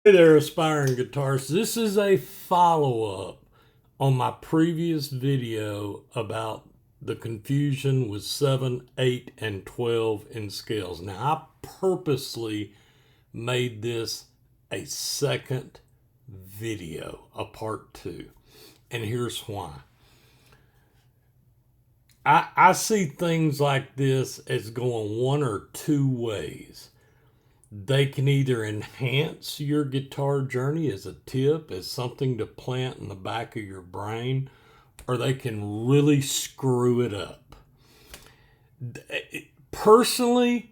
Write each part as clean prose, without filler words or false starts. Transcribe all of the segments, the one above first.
Hey there, aspiring guitarists. This is a follow-up on my previous video about the confusion with 7, 8, and 12 in scales. Now, I purposely made this a second video, a part 2. And here's why. I see things like this as going one or two ways. They can either enhance your guitar journey as a tip, as something to plant in the back of your brain, or they can really screw it up. Personally,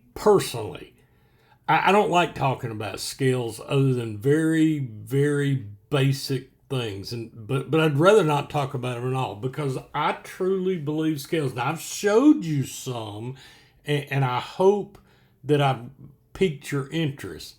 I don't like talking about scales other than very, very basic things, but I'd rather not talk about them at all because I truly believe scales. Now I've showed you some, and I hope that I've piqued your interest.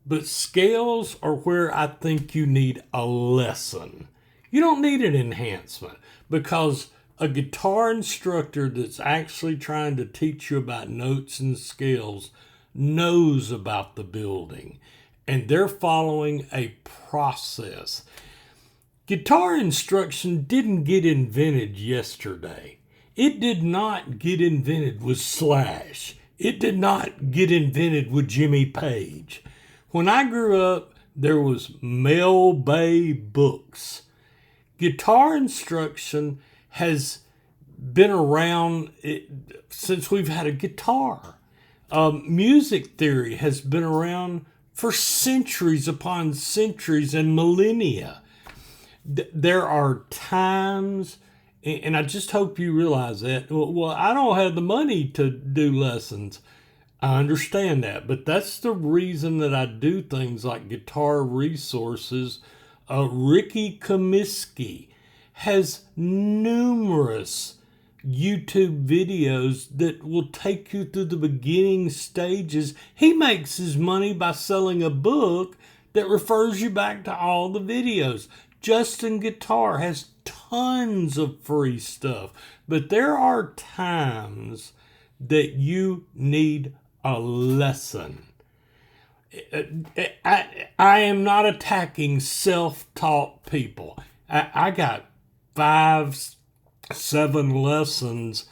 But scales are where I think you need a lesson. You don't need an enhancement because a guitar instructor that's actually trying to teach you about notes and scales knows about the building and they're following a process. Guitar instruction didn't get invented yesterday. It did not get invented with Slash. It did not get invented with Jimmy Page. When I grew up, there was Mel Bay books. Guitar instruction has been around since we've had a guitar. Music theory has been around for centuries upon centuries and millennia. There are times, and I just hope you realize that. Well, I don't have the money to do lessons. I understand that, but that's the reason that I do things like guitar resources. Ricky Comiskey has numerous YouTube videos that will take you through the beginning stages. He makes his money by selling a book that refers you back to all the videos. Justin Guitar has tons of free stuff, but there are times that you need a lesson. I am not attacking self-taught people. I got 5, 7 lessons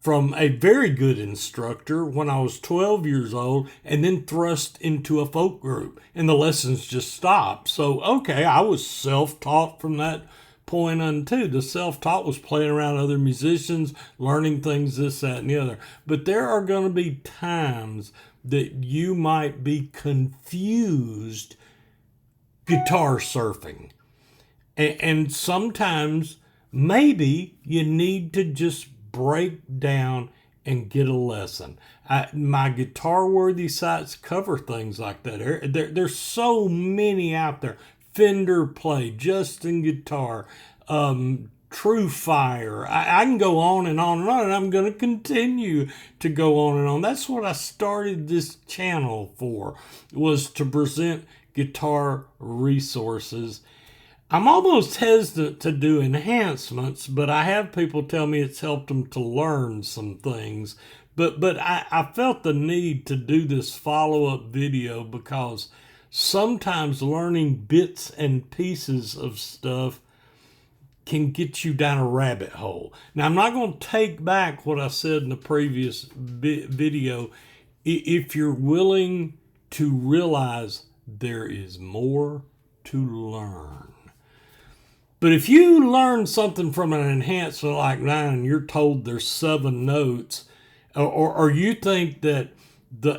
from a very good instructor when I was 12 years old and then thrust into a folk group and the lessons just stopped. So, okay, I was self-taught from that point on too. The self-taught was playing around other musicians, learning things, this, that, and the other. But there are going to be times that you might be confused guitar surfing. And sometimes maybe you need to just break down and get a lesson. My Guitar Worthy sites cover things like that. There's so many out there. Fender Play, Justin Guitar, True Fire. I can go on and on and on, and I'm going to continue to go on and on. That's what I started this channel for, was to present guitar resources. I'm almost hesitant to do enhancements, but I have people tell me it's helped them to learn some things. But I felt the need to do this follow-up video because sometimes learning bits and pieces of stuff can get you down a rabbit hole. Now, I'm not going to take back what I said in the previous video. If you're willing to realize there is more to learn. But if you learn something from an enhancement like mine and you're told there's 7 notes, or you think that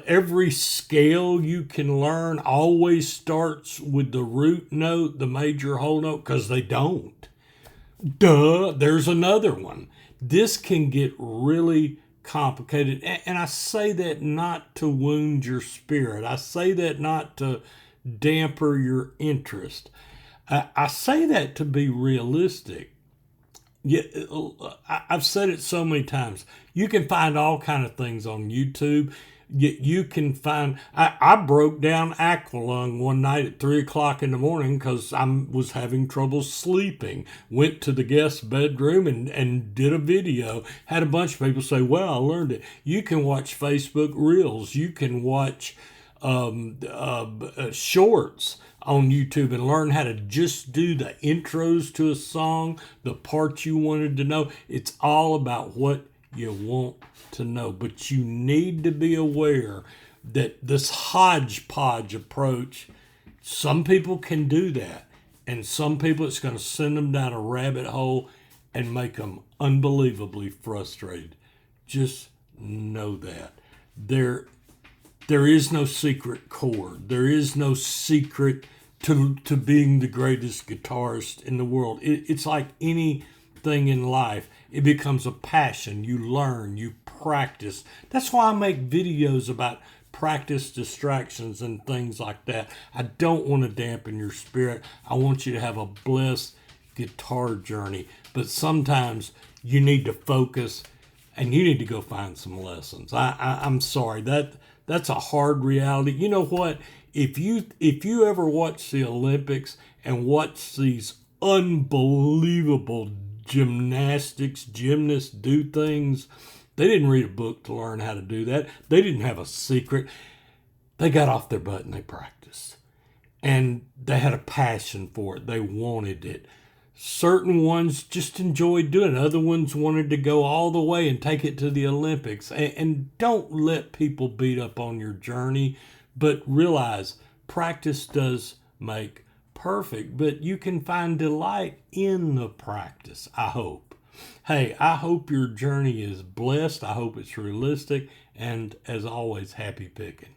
every scale you can learn always starts with the root note, the major whole note, because they don't. Duh, there's another one. This can get really complicated. And I say that not to wound your spirit. I say that not to damper your interest. I say that to be realistic. I've said it so many times. You can find all kind of things on YouTube. You can find. I broke down Aqualung one night at 3 o'clock in the morning because I was having trouble sleeping. Went to the guest bedroom and did a video. Had a bunch of people say, "Well, I learned it." You can watch Facebook Reels. You can watch shorts on YouTube and learn how to just do the intros to a song, the parts you wanted to know. It's all about what you want to know. But you need to be aware that this hodgepodge approach, some people can do that. And some people, it's going to send them down a rabbit hole and make them unbelievably frustrated. Just know that. There is no secret chord. There is no secret to being the greatest guitarist in the world. It's like anything in life. It becomes a passion. You learn, you practice. That's why I make videos about practice distractions and things like that. I don't want to dampen your spirit. I want you to have a blessed guitar journey. But sometimes you need to focus and you need to go find some lessons. I'm sorry, that's a hard reality. You know what? If you ever watch the Olympics and watch these unbelievable gymnasts do things, they didn't read a book to learn how to do that. They didn't have a secret. They got off their butt and they practiced. And they had a passion for it. They wanted it. Certain ones just enjoyed doing it. Other ones wanted to go all the way and take it to the Olympics. And don't let people beat up on your journey, but realize practice does make perfect, but you can find delight in the practice, I hope. Hey, I hope your journey is blessed. I hope it's realistic. And as always, happy picking.